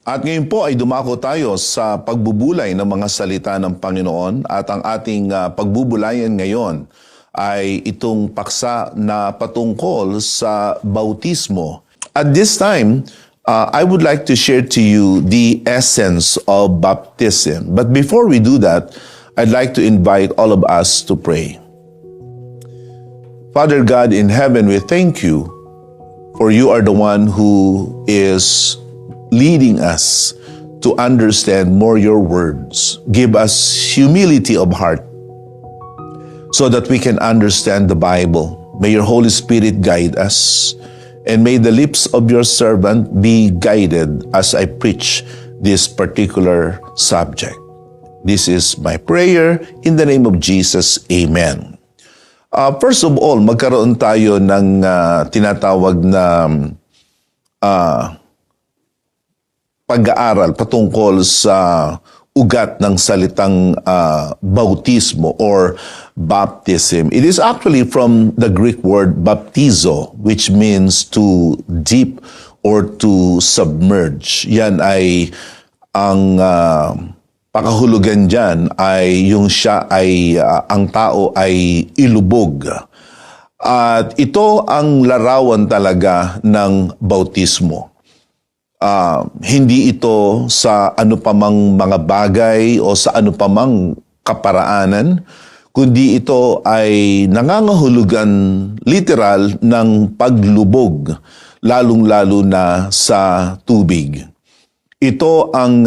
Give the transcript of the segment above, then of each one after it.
At ngayon po ay dumako tayo sa pagbubulay ng mga salita ng Panginoon at ang ating pagbubulayan ngayon ay itong paksa na patungkol sa bautismo. At this time, I would like to share to you the essence of baptism. But before we do that, I'd like to invite all of us to pray. Father God in heaven, we thank you for you are the one who is leading us to understand more your words. Give us humility of heart so that we can understand the Bible. May your Holy Spirit guide us, and may the lips of your servant be guided as I preach this particular subject. This is my prayer in the name of Jesus. Amen. First of all, magkaroon tayo ng tinatawag na pag-aaral patungkol sa ugat ng salitang bautismo or baptism. It is actually from the Greek word baptizo, which means to dip or to submerge. Yan ay ang pakahulugan dyan ay yung siya ay ang tao ay ilubog. At ito ang larawan talaga ng bautismo. Hindi ito sa ano pamang mga bagay o sa ano pamang kaparaanan, kundi ito ay nangangahulugan literal ng paglubog, lalong-lalo na sa tubig. Ito ang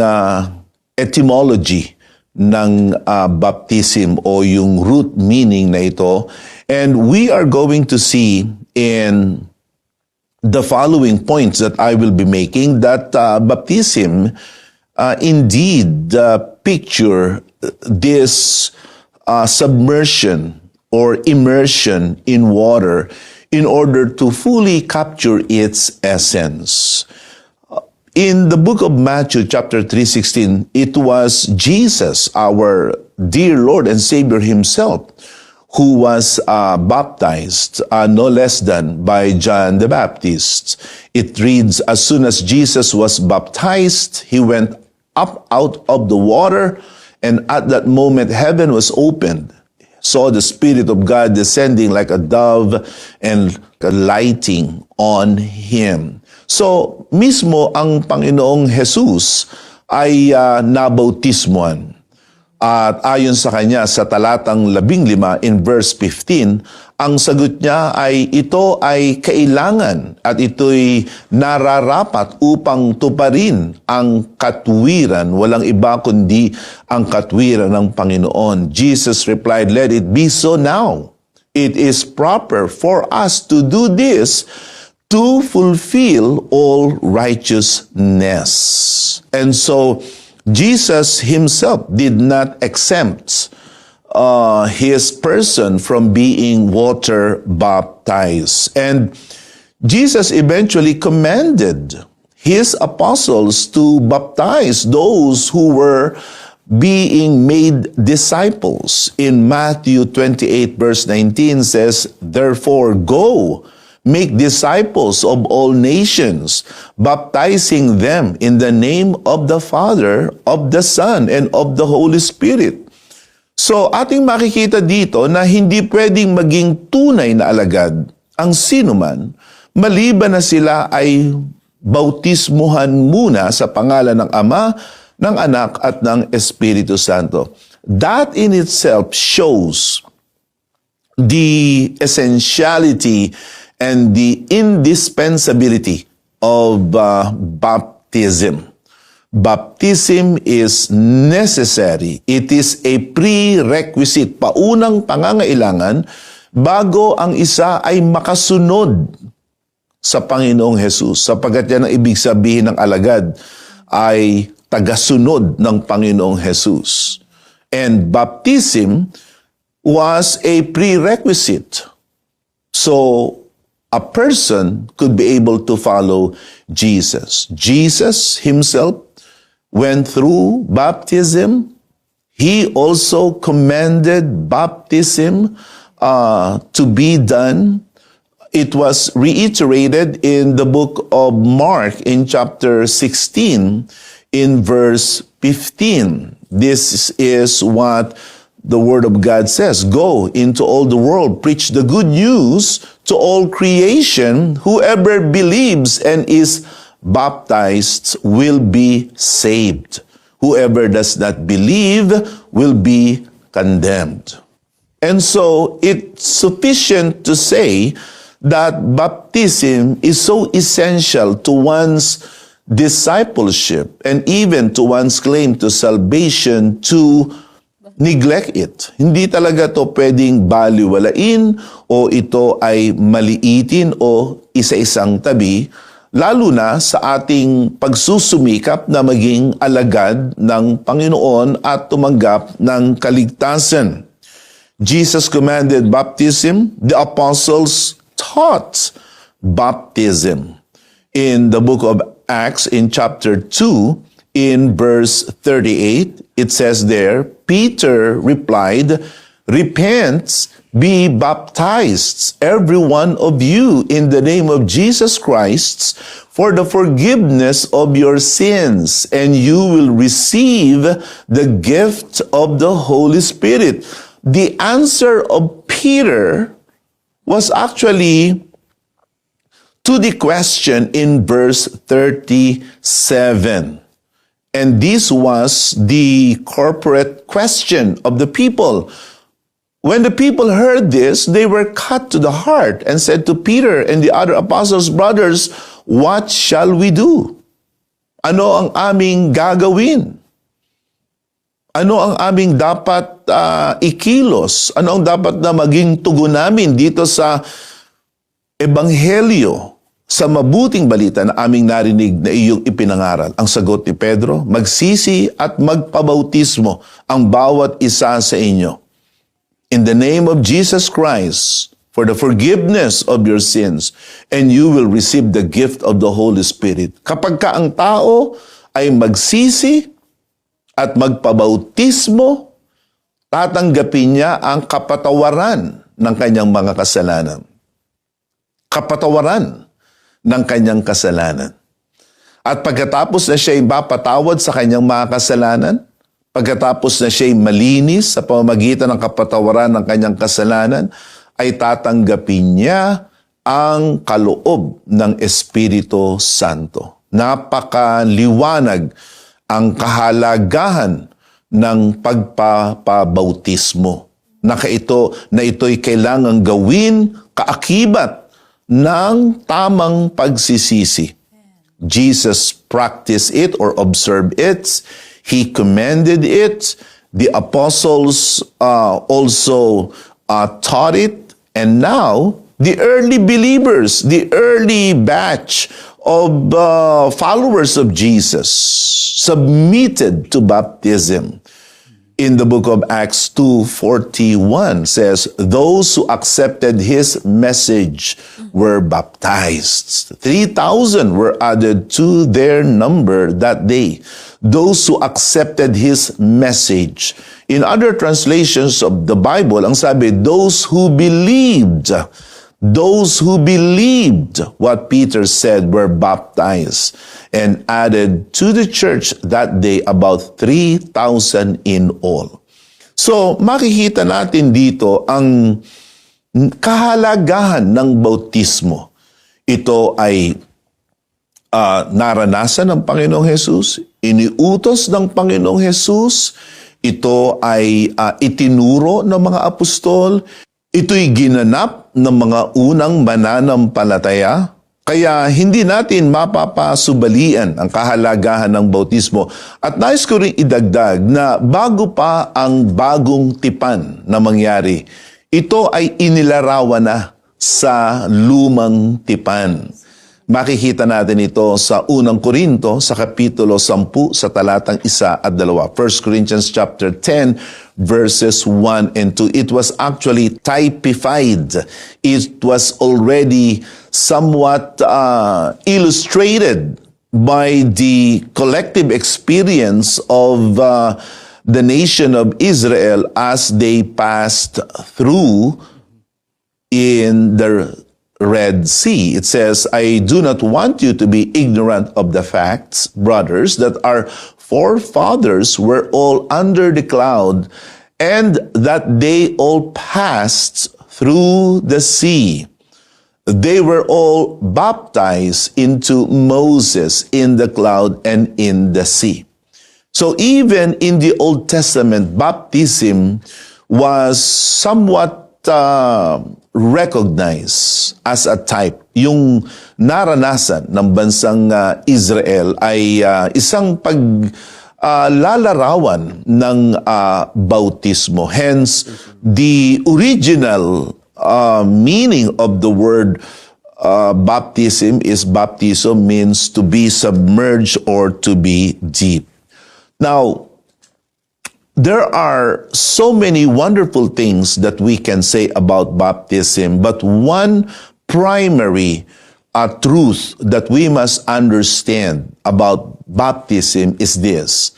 etymology ng baptism o yung root meaning na ito. And we are going to see in the following points that I will be making that baptism indeed picture this submersion or immersion in water in order to fully capture its essence. In the book of Matthew chapter 3:16, it was Jesus, our dear Lord and Savior himself, who was baptized no less than by John the Baptist. It reads, as soon as Jesus was baptized, he went up out of the water, and at that moment heaven was opened. Saw the Spirit of God descending like a dove and lighting on him. So, mismo ang Panginoong Jesus ay nabautismuhan. At ayon sa kanya sa talatang 15 in verse 15, ang sagot niya ay ito ay kailangan at ito'y nararapat upang tuparin ang katwiran. Walang iba kundi ang katwiran ng Panginoon. Jesus replied, "Let it be so now. It is proper for us to do this to fulfill all righteousness." And so, Jesus himself did not exempt his person from being water baptized. And Jesus eventually commanded his apostles to baptize those who were being made disciples. In Matthew 28 verse 19 says, "Therefore go, make disciples of all nations, baptizing them in the name of the Father, of the Son, and of the Holy Spirit." So, ating makikita dito na hindi pwedeng maging tunay na alagad ang sinuman, maliban na sila ay bautismuhan muna sa pangalan ng Ama, ng Anak, at ng Espiritu Santo. That in itself shows the essentiality and the indispensability of baptism. Baptism is necessary. It is a prerequisite, paunang pangangailangan bago ang isa ay makasunod sa Panginoong Jesus. Sapagkat yan ang ibig sabihin ng alagad ay tagasunod ng Panginoong Jesus. And baptism was a prerequisite. So, a person could be able to follow Jesus. Jesus himself went through baptism. He also commanded baptism to be done It was reiterated in the book of Mark in chapter 16 in verse 15. This is what the Word of God says. Go into all the world, preach the good news to all creation. Whoever believes and is baptized will be saved. Whoever does not believe will be condemned. And so it's sufficient to say that baptism is so essential to one's discipleship and even to one's claim to salvation to neglect it. Hindi talaga to pwedeng baliwalain o ito ay maliitin o isa-isang tabi, lalo na sa ating pagsusumikap na maging alagad ng Panginoon at tumanggap ng kaligtasan. Jesus commanded baptism. The apostles taught baptism. In the book of Acts, in chapter 2, in verse 38, it says there, Peter replied, "Repent, be baptized, every one of you, in the name of Jesus Christ, for the forgiveness of your sins, and you will receive the gift of the Holy Spirit." The answer of Peter was actually to the question in verse 37. And this was the corporate question of the people. When the people heard this, they were cut to the heart and said to Peter and the other apostles, "Brothers, what shall we do? Ano ang aming gagawin? Ano ang aming dapat ikilos? Ano ang dapat na maging tugon namin dito sa Ebanghelyo, sa mabuting balita na aming narinig na iyong ipinangaral?" Ang sagot ni Pedro, "Magsisi at magpabautismo ang bawat isa sa inyo in the name of Jesus Christ for the forgiveness of your sins, and you will receive the gift of the Holy Spirit." Kapag ka ang tao ay magsisi at magpabautismo, tatanggapin niya ang kapatawaran ng kanyang mga kasalanan. Kapatawaran ng kanyang kasalanan. At pagkatapos na siya'y mapatawad sa kanyang mga kasalanan, pagkatapos na siya'y malinis sa pamamagitan ng kapatawaran ng kanyang kasalanan, ay tatanggapin niya ang kaloob ng Espiritu Santo. Napakaliwanag ang kahalagahan ng pagpapabautismo na ito'y kailangang gawin kaakibat ng tamang pagsisisi. Jesus practiced it or observed it. He commended it. The apostles also taught it. And now, the early believers, the early batch of followers of Jesus submitted to baptism. In the book of Acts 2:41 says, "Those who accepted his message were baptized." 3,000 were added to their number that day. Those who accepted his message. In other translations of the Bible, ang sabi, those who believed. Those who believed what Peter said were baptized and added to the church that day about 3,000 in all. So, makikita natin dito ang kahalagahan ng bautismo. Ito ay naranasan ng Panginoong Hesus, iniutos ng Panginoong Hesus, ito ay itinuro ng mga apostol, ito'y ginanap ng mga unang mananampalataya, kaya hindi natin mapapasubalian ang kahalagahan ng bautismo. At nais ko rin idagdag na bago pa ang bagong tipan na mangyari, ito ay inilarawan na sa lumang tipan. Makikita natin ito sa unang Korinto, sa kapitulo 10, sa talatang 1 at 2. 1 Corinthians chapter 10, verses 1 and 2. It was actually typified. It was already somewhat illustrated by the collective experience of the nation of Israel as they passed through in the Red Sea. It says, I do not want you to be ignorant of the facts, brothers, that our forefathers were all under the cloud, and that they all passed through the sea. They were all baptized into Moses in the cloud and in the sea. So even in the Old Testament, baptism was somewhat recognized as a type. Yung naranasan ng bansang Israel ay isang lalarawan ng bautismo. Hence, the original meaning of the word baptism is baptizo, means to be submerged or to be deep. Now, there are so many wonderful things that we can say about baptism, but one primary truth that we must understand about baptism is this.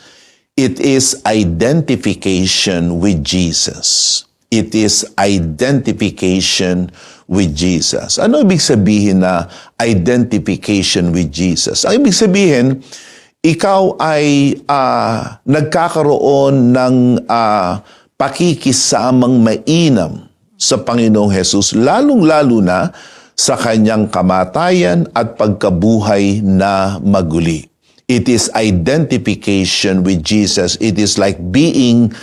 It is identification with Jesus. It is identification with Jesus. Ano ibig sabihin na identification with Jesus? Ang ibig sabihin, ikaw ay nagkakaroon ng pakikisamang mainam sa Panginoong Hesus, lalong-lalo na sa kanyang kamatayan at pagkabuhay na maguli. It is identification with Jesus. It is like being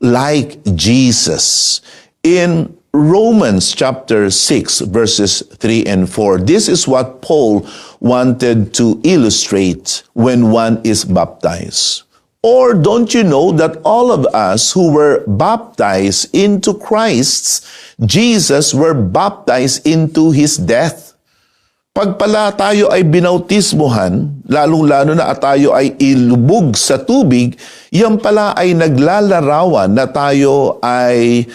like Jesus. In Romans chapter 6 verses 3 and 4, this is what Paul wanted to illustrate when one is baptized. Or don't you know that all of us who were baptized into Christ Jesus were baptized into His death? Pag pala tayo ay binautismohan, lalong-lalo na tayo ay ilubog sa tubig, yan pala ay naglalarawan na tayo ay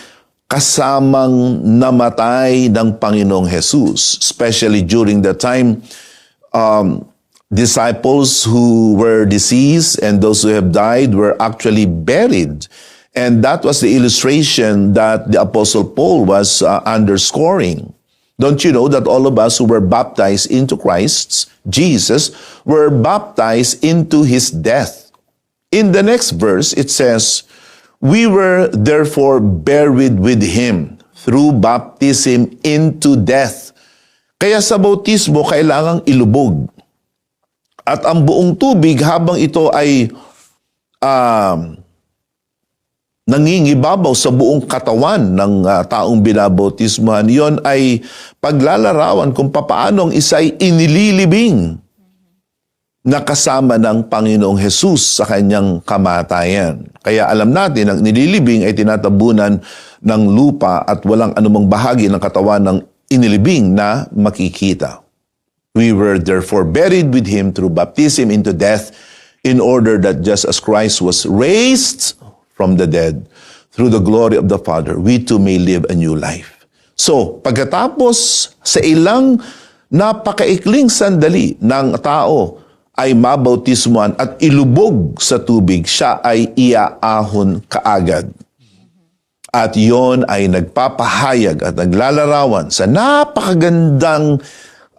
kasamang namatay ng Panginoong Jesus, especially during the time disciples who were deceased and those who have died were actually buried. And that was the illustration that the Apostle Paul was underscoring. Don't you know that all of us who were baptized into Christ Jesus were baptized into His death? In the next verse, it says, we were therefore buried with Him through baptism into death. Kaya sa bautismo, kailangang ilubog. At ang buong tubig, habang ito ay nangingibabaw sa buong katawan ng taong binabautismohan, yon ay paglalarawan kung papaano ang isa'y inililibing na kasama ng Panginoong Jesus sa kanyang kamatayan. Kaya alam natin, ang nililibing ay tinatabunan ng lupa at walang anumang bahagi ng katawan ng inilibing na makikita. We were therefore buried with Him through baptism into death, in order that just as Christ was raised from the dead through the glory of the Father, we too may live a new life. So, pagkatapos sa ilang napakaikling sandali ng tao ay mabautismuhan at ilubog sa tubig, siya ay iaahon kaagad. At yon ay nagpapahayag at naglalarawan sa napakagandang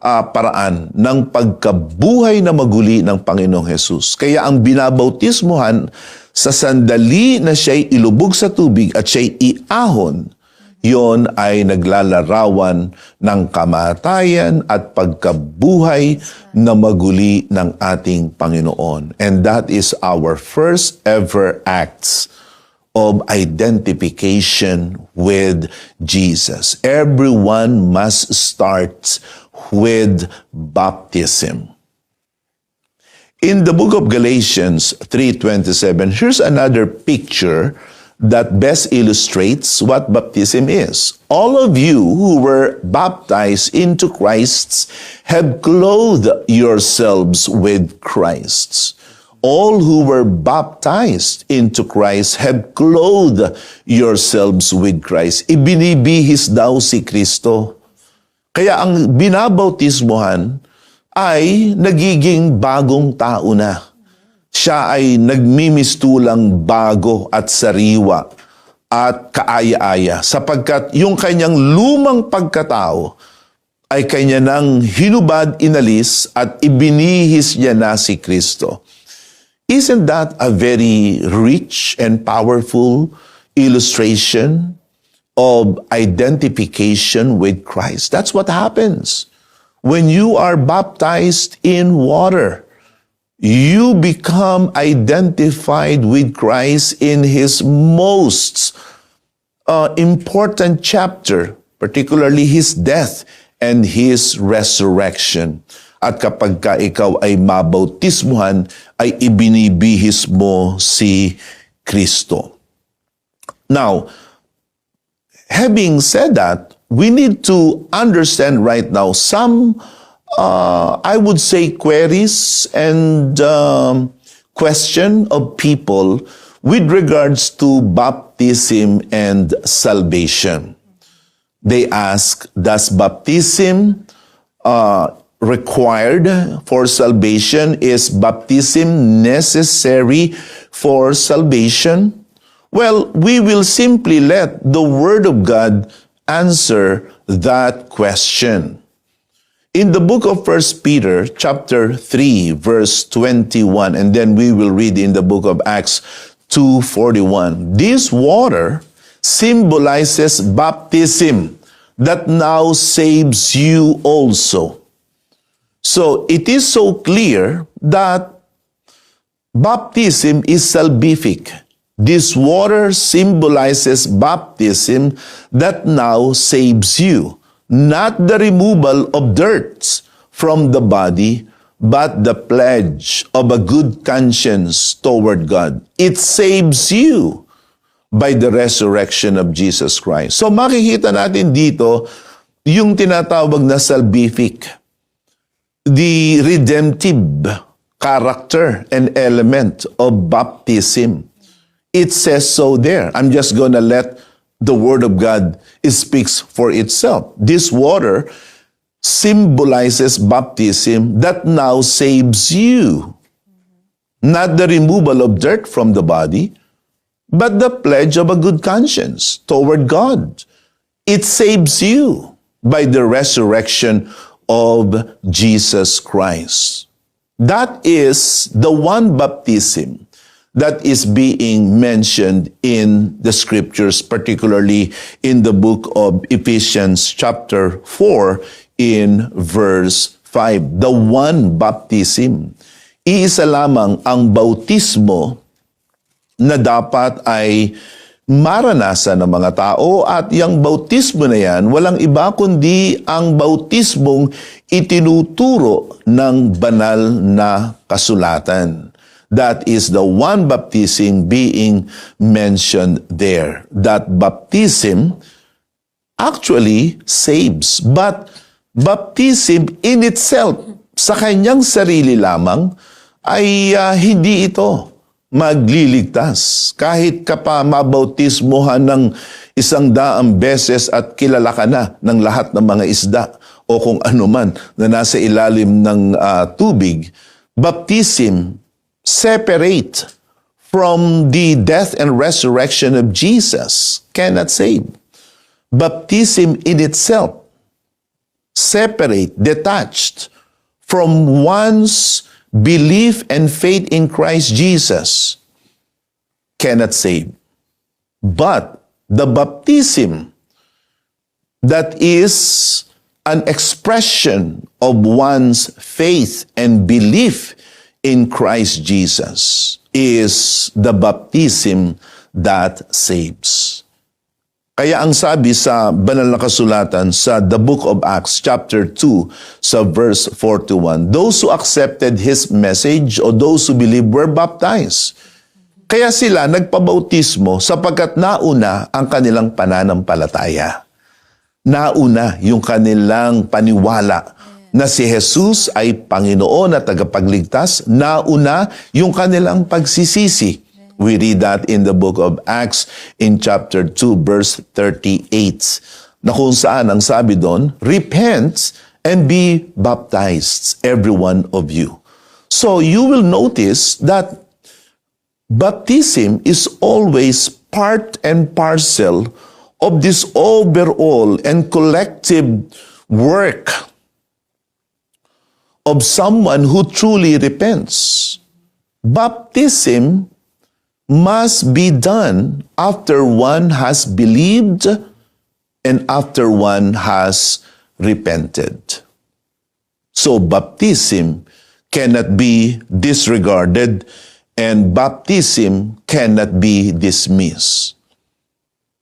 paraan ng pagkabuhay na maguli ng Panginoong Hesus. Kaya ang binabautismuhan sa sandali na siya'y ilubog sa tubig at siya'y iahon, yon ay naglalarawan ng kamatayan at pagkabuhay na maguli ng ating Panginoon. And that is our first ever acts of identification with Jesus. Everyone must start with baptism. In the book of Galatians 3:27, here's another picture that best illustrates what baptism is. All of you who were baptized into Christ have clothed yourselves with Christ. All who were baptized into Christ have clothed yourselves with Christ. Ibinibihis daw si Kristo. Kaya ang binabautismohan ay nagiging bagong tao na. Siya ay nagmimistulang bago at sariwa at kaaya-aya sapagkat yung kanyang lumang pagkatao ay kanya nang hinubad, inalis, at ibinihis niya na si Kristo. Isn't that a very rich and powerful illustration of identification with Christ? That's what happens. When you are baptized in water, you become identified with Christ in His most important chapter, particularly His death and His resurrection. At kapag ka ikaw ay mabautismuhan, ay ibinibihis mo si Kristo. Now, having said that, we need to understand right now some, I would say, queries and question of people with regards to baptism and salvation. They ask, does baptism required for salvation? Is baptism necessary for salvation? Well, we will simply let the Word of God answer that question. In the book of 1 Peter, chapter 3, verse 21, and then we will read in the book of Acts 2:41. This water symbolizes baptism that now saves you also. So it is so clear that baptism is salvific. This water symbolizes baptism that now saves you, not the removal of dirt from the body, but the pledge of a good conscience toward God. It saves you by the resurrection of Jesus Christ. So makikita natin dito yung tinatawag na salvific, the redemptive character and element of baptism. It says so there. I'm just gonna let the Word of God speaks for itself. This water symbolizes baptism that now saves you. Not the removal of dirt from the body, but the pledge of a good conscience toward God. It saves you by the resurrection of Jesus Christ. That is the one baptism that is being mentioned in the scriptures, particularly in the book of Ephesians chapter 4 in verse 5. The one baptism. Iisa lamang ang bautismo na dapat ay maranasan ng mga tao, at yung bautismo na yan, walang iba kundi ang bautismong itinuturo ng banal na kasulatan. That is the one baptism being mentioned there. That baptism actually saves. But baptism in itself, sa kanyang sarili lamang, ay hindi ito magliligtas. Kahit ka pa mabautismuhan ng 100 beses at kilala ka na ng lahat ng mga isda o kung ano man na nasa ilalim ng tubig, baptism separate from the death and resurrection of Jesus cannot save. Baptism in itself, separate, detached from one's belief and faith in Christ Jesus, cannot save. But the baptism that is an expression of one's faith and belief in Christ Jesus is the baptism that saves. Kaya ang sabi sa banal na kasulatan sa the book of Acts chapter 2 sa verse 41, those who accepted His message or those who believed were baptized. Kaya sila nagpabautismo sapagkat nauna ang kanilang pananampalataya. Nauna yung kanilang paniwala na si Jesus ay Panginoon at tagapagligtas. Nauna yung kanilang pagsisisi. We read that in the book of Acts in chapter 2 verse 38. Na kung saan ang sabi doon, repent and be baptized, every one of you. So you will notice that baptism is always part and parcel of this overall and collective work of someone who truly repents. Baptism must be done after one has believed and after one has repented. So baptism cannot be disregarded and baptism cannot be dismissed.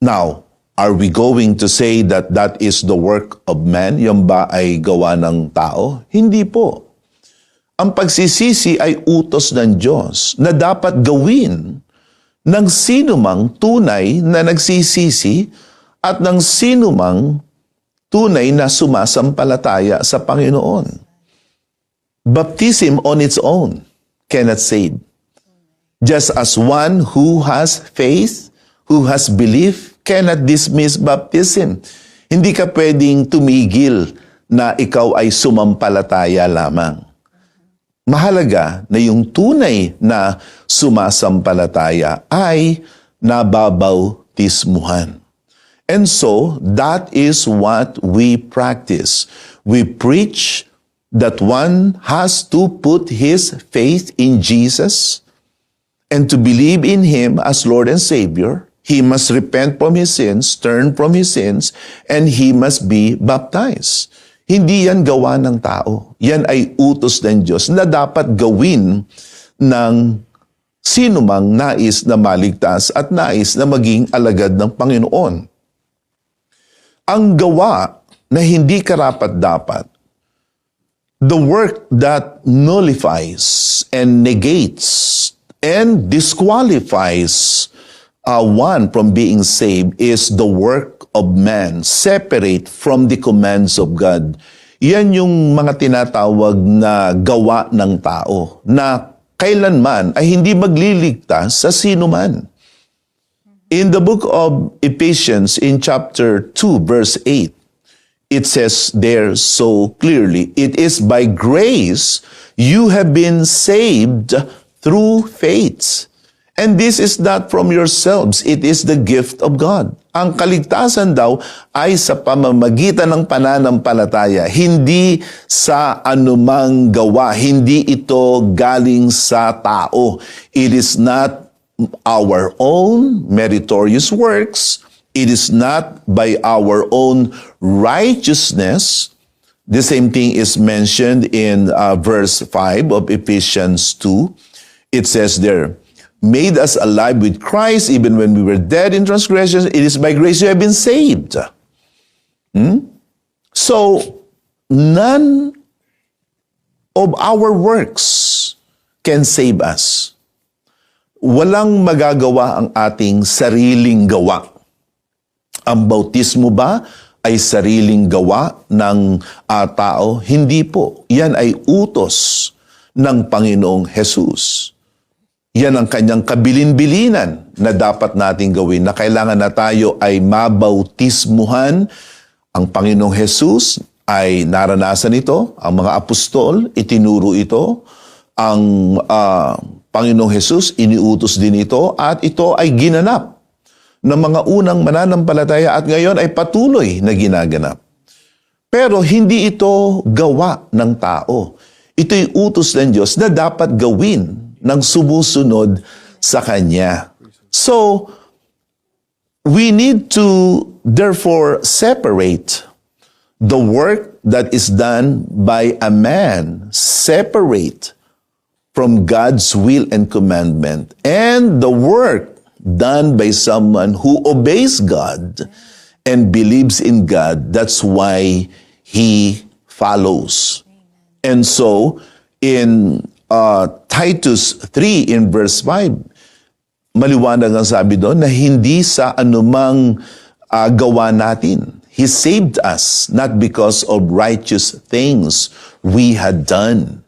Now, are we going to say that that is the work of man? Yung ba ay gawa ng tao? Hindi po. Ang pagsisisi ay utos ng Diyos na dapat gawin ng sinumang tunay na nagsisisi at ng sinumang tunay na sumasampalataya sa Panginoon. Baptism on its own cannot save. Just as one who has faith, who has belief, cannot dismiss baptism. Hindi ka pwedeng tumigil na ikaw ay sumampalataya lamang. Mahalaga na yung tunay na sumasampalataya ay nababautismuhan. And so, that is what we practice. We preach that one has to put his faith in Jesus and to believe in Him as Lord and Savior. He must repent from his sins, turn from his sins, and he must be baptized. Hindi yan gawa ng tao. Yan ay utos ng Diyos na dapat gawin ng sinumang nais na maligtas at nais na maging alagad ng Panginoon. Ang gawa na hindi karapat-dapat, the work that nullifies and negates and disqualifies one from being saved is the work of man, separate from the commands of God. Yan yung mga tinatawag na gawa ng tao na kailanman ay hindi magliligtas sa sino man. In the book of Ephesians, in chapter 2, verse 8, it says there so clearly, "It is by grace you have been saved through faith. And this is not from yourselves, it is the gift of God." Ang kaligtasan daw ay sa pamamagitan ng pananampalataya, hindi sa anumang gawa, hindi ito galing sa tao. It is not our own meritorious works, it is not by our own righteousness. The same thing is mentioned in verse 5 of Ephesians 2. It says there, "Made us alive with Christ, even when we were dead in transgressions, it is by grace you have been saved." So, none of our works can save us. Walang magagawa ang ating sariling gawa. Ang bautismo ba ay sariling gawa ng tao? Hindi po. Yan ay utos ng Panginoong Jesus. Yan ang kanyang kabilin-bilinan na dapat nating gawin, na kailangan na tayo ay mabautismuhan. Ang Panginoong Jesus ay naranasan ito, ang mga apostol, itinuro ito, ang Panginoong Jesus, iniutos din ito, at ito ay ginanap ng mga unang mananampalataya at ngayon ay patuloy na ginaganap. Pero hindi ito gawa ng tao. Ito'y utos ng Diyos na dapat gawin ng sumusunod sa Kanya. So, we need to therefore separate the work that is done by a man, separate from God's will and commandment, and the work done by someone who obeys God and believes in God. That's why he follows. And so, in Titus 3 in verse 5, maliwanag ang sabi doon na hindi sa anumang gawa natin. He saved us not because of righteous things we had done.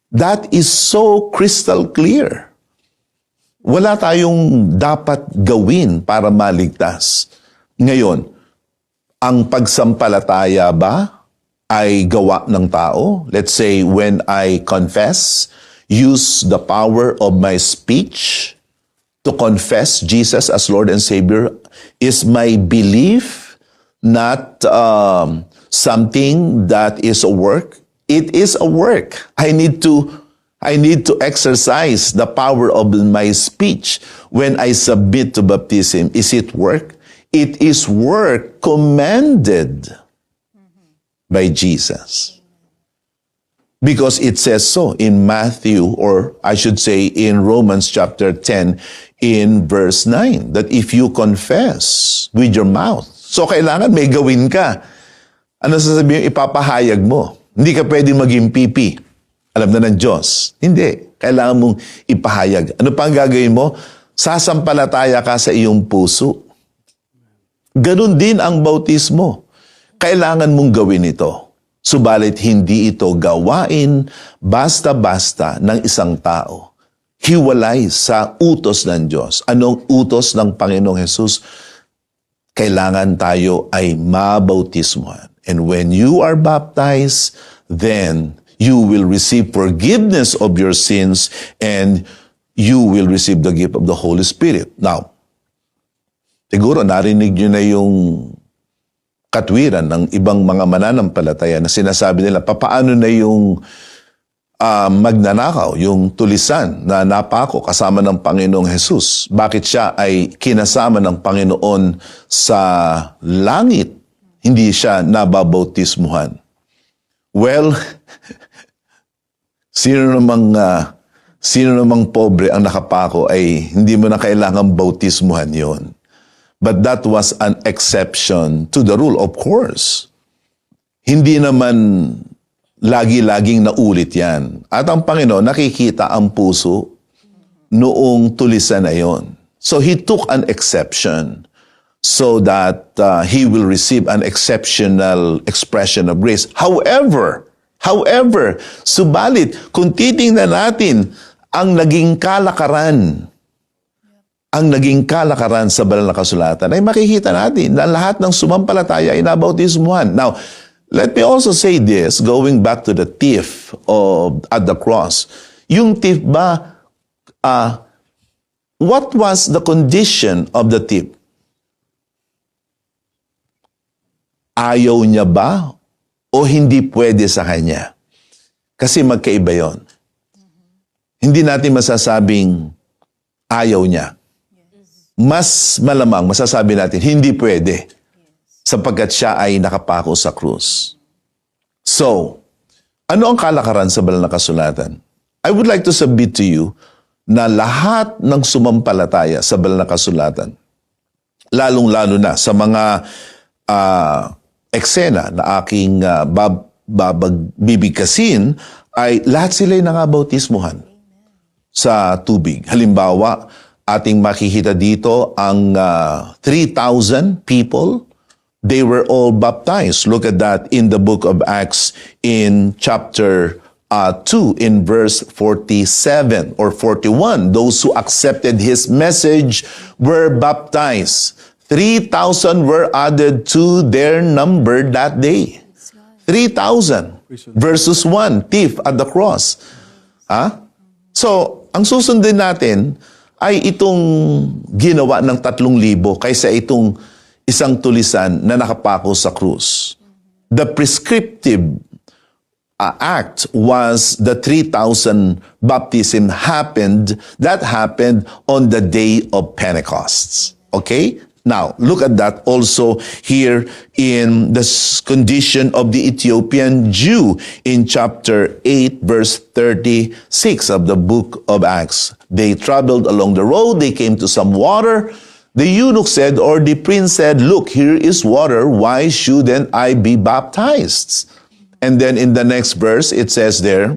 That is so crystal clear. Wala tayong dapat gawin para maligtas. Ngayon, ang pagsampalataya ba ay gawa ng tao? Let's say, when I confess, use the power of my speech to confess Jesus as Lord and Savior, is my belief not something that is a work, it is a work. I need to exercise the power of my speech when I submit to baptism. Is it work? It is work commanded by Jesus. Because it says so in Matthew, or I should say in Romans chapter 10, in verse 9, that if you confess with your mouth, so kailangan may gawin ka. Ano sasabihin? Ipapahayag mo. Hindi ka pwedeng maging pipi. Alam na ng Diyos. Hindi. Kailangan mong ipahayag. Ano pa ang gagawin mo? Sasampalataya ka sa iyong puso. Ganun din ang bautismo. Kailangan mong gawin ito. Subalit hindi ito gawain basta-basta ng isang tao. Hiwalay sa utos ng Diyos. Anong utos ng Panginoong Hesus? Kailangan tayo ay mabautismuhan. And when you are baptized, then you will receive forgiveness of your sins and you will receive the gift of the Holy Spirit. Now, siguro narinig nyo na yung katwiran ng ibang mga mananampalataya na sinasabi nila, papaano na yung magnanakaw, yung tulisan na napako kasama ng Panginoong Hesus? Bakit siya ay kinasama ng Panginoon sa langit? Hindi siya nababautismuhan. Well, sino namang pobre ang nakapako ay hindi mo na kailangang bautismuhan yon. But that was an exception to the rule, of course. Hindi naman lagi-laging naulit yan. At ang Panginoon, nakikita ang puso noong tulisan na yon. So He took an exception so that He will receive an exceptional expression of grace. However, subalit, kung titingnan natin ang naging kalakaran sa banal na kasulatan, ay makikita natin na lahat ng sumampalataya ay nabautismuhan. Now, let me also say this, going back to the thief at the cross. Yung thief ba, what was the condition of the thief? Ayaw niya ba o hindi pwede sa kanya? Kasi magkaiba yon. Hindi natin masasabing ayaw niya. Mas malamang masasabi natin, hindi pwede sapagkat siya ay nakapako sa krus. So, ano ang kalakaran sa banal na kasulatan? I would like to submit to you na lahat ng sumampalataya sa banal na kasulatan, lalong-lalo na sa mga eksena na aking bibigkasin, ay lahat sila'y nangabautismuhan sa tubig. Halimbawa, ating makikita dito ang 3,000 people. They were all baptized. Look at that in the book of Acts in chapter 2 in verse 47 or 41. Those who accepted His message were baptized. 3,000 were added to their number that day. 3,000 versus 1 thief at the cross. So, ang susundin natin ay itong ginawa ng 3,000 kaysa itong isang tulisan na nakapako sa krus. The prescriptive act was the 3,000 baptism that happened on the day of Pentecost. Okay? Now, look at that also here in the condition of the Ethiopian Jew in chapter 8, verse 36 of the book of Acts. They traveled along the road, they came to some water. The eunuch said, or the prince said, look, here is water, why shouldn't I be baptized? And then in the next verse, it says there,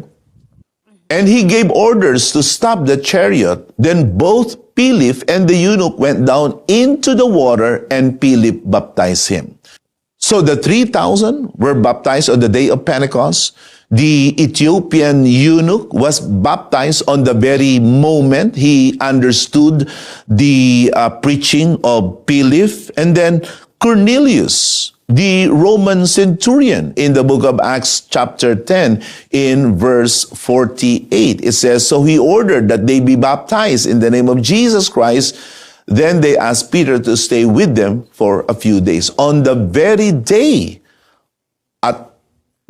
and he gave orders to stop the chariot. Then both Philip and the eunuch went down into the water, and Philip baptized him. So the 3,000 were baptized on the day of Pentecost. The Ethiopian eunuch was baptized on the very moment he understood the preaching of Philip. And then Cornelius, the Roman centurion, in the book of Acts chapter 10 in verse 48. It says, so he ordered that they be baptized in the name of Jesus Christ. Then they asked Peter to stay with them for a few days. On the very day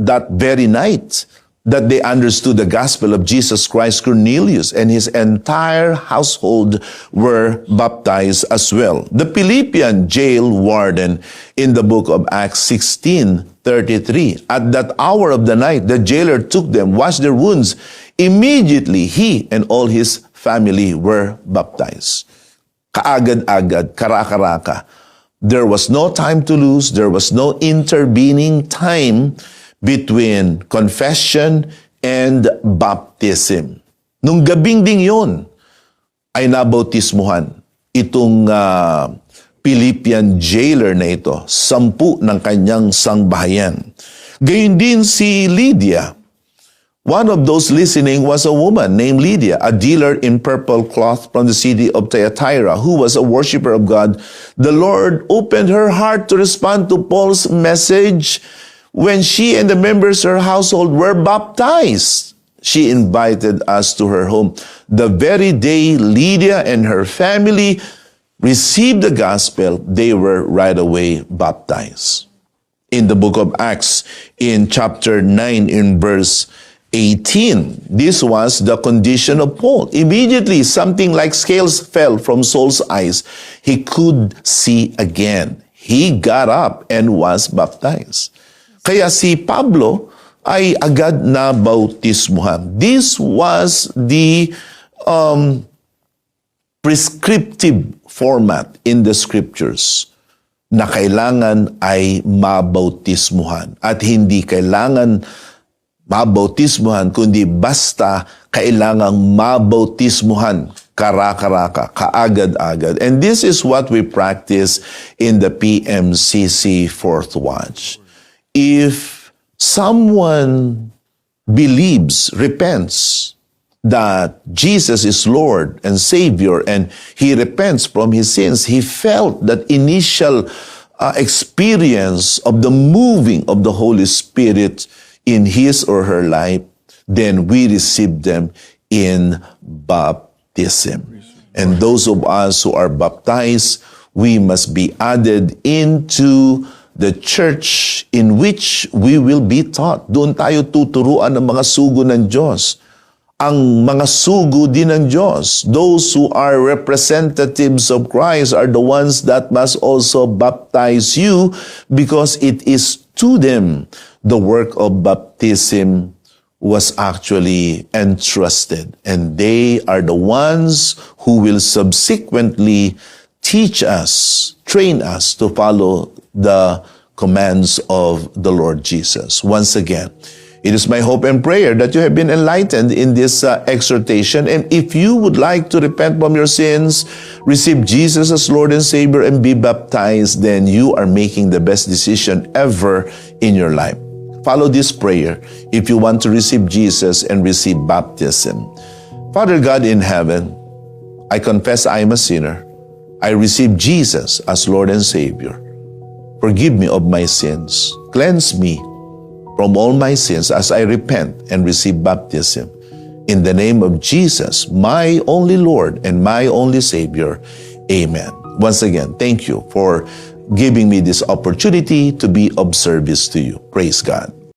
that very night that they understood the gospel of Jesus Christ, Cornelius and his entire household were baptized as well. The Philippian jail warden in the book of Acts 16:33, at that hour of the night, the jailer took them, washed their wounds. Immediately, he and all his family were baptized. Kaagad-agad, karaka-raka. There was no time to lose. There was no intervening time between confession and baptism. Nung gabing ding yun, ay nabautismuhan itong Philippian jailer na ito, 10 ng kanyang sangbahayan. Gayun din si Lydia. One of those listening was a woman named Lydia, a dealer in purple cloth from the city of Thyatira, who was a worshiper of God. The Lord opened her heart to respond to Paul's message. When she and the members of her household were baptized, she invited us to her home. The very day Lydia and her family received the gospel, they were right away baptized. In the book of Acts, in chapter 9, in verse 18, this was the condition of Paul. Immediately, something like scales fell from Saul's eyes. He could see again. He got up and was baptized. Kaya si Pablo ay agad na bautismuhan. This was the prescriptive format in the scriptures na kailangan ay mabautismuhan. At hindi kailangan mabautismuhan, kundi basta kailangang mabautismuhan, karaka-raka, kaagad-agad. And this is what we practice in the PMCC Fourth Watch. If someone believes, repents that Jesus is Lord and Savior, and he repents from his sins, he felt that initial experience of the moving of the Holy Spirit in his or her life, then we receive them in baptism. And those of us who are baptized, we must be added into the church in which we will be taught. Doon tayo tuturuan ng mga sugo ng Diyos. Ang mga sugo din ng Diyos, those who are representatives of Christ, are the ones that must also baptize you, because it is to them the work of baptism was actually entrusted. And they are the ones who will subsequently teach us, train us to follow the commands of the Lord Jesus. Once again, it is my hope and prayer that you have been enlightened in this exhortation. And if you would like to repent from your sins, receive Jesus as Lord and Savior, and be baptized, then you are making the best decision ever in your life. Follow this prayer if you want to receive Jesus and receive baptism. Father God in heaven, I confess I am a sinner. I receive Jesus as Lord and Savior. Forgive me of my sins. Cleanse me from all my sins as I repent and receive baptism. In the name of Jesus, my only Lord and my only Savior. Amen. Once again, thank you for giving me this opportunity to be of service to you. Praise God.